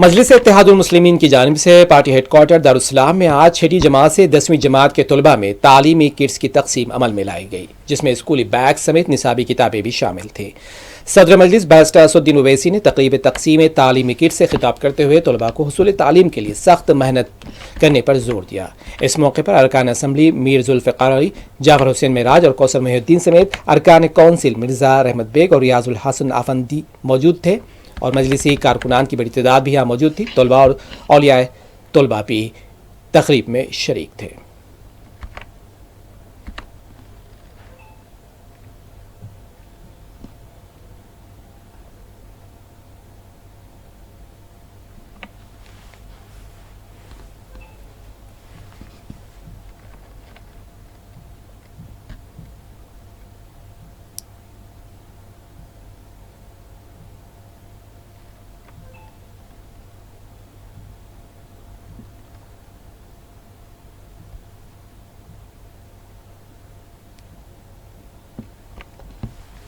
मजलिस इत्तेहादुल मुस्लिमीन की जानिब से पार्टी हेडक्वार्टर दारुस्सलाम में आज 6ठी जमात से 10वीं जमात के तलबा में तालीमी किट्स की तकसीम अमल में लाई गई, जिसमें स्कूली बैग समेत निसाबी किताबें भी शामिल थी। सदर मजलिस बैरिस्टर असदुद्दीन ओवैसी ने तकरीब तकसीम तालीमी किट से खिताब करते हुए तलबा को हुसूल तालीम के लिए सख्त मेहनत करने पर जोर दिया। इस मौके पर अरकान असम्बली मीर जुल्फ़िकार अली, जाफर हुसैन मेराज और कौसर मोहिउद्दीन समेत अरकान कौंसिल मिर्ज़ा रहमत बेग और रियाजुल हसन आफंदी मौजूद थे और मजलिसी कारकुनान की बड़ी तादाद भी यहाँ मौजूद थी। तलबा और औलियाए तलबा भी तकरीब में शरीक थे।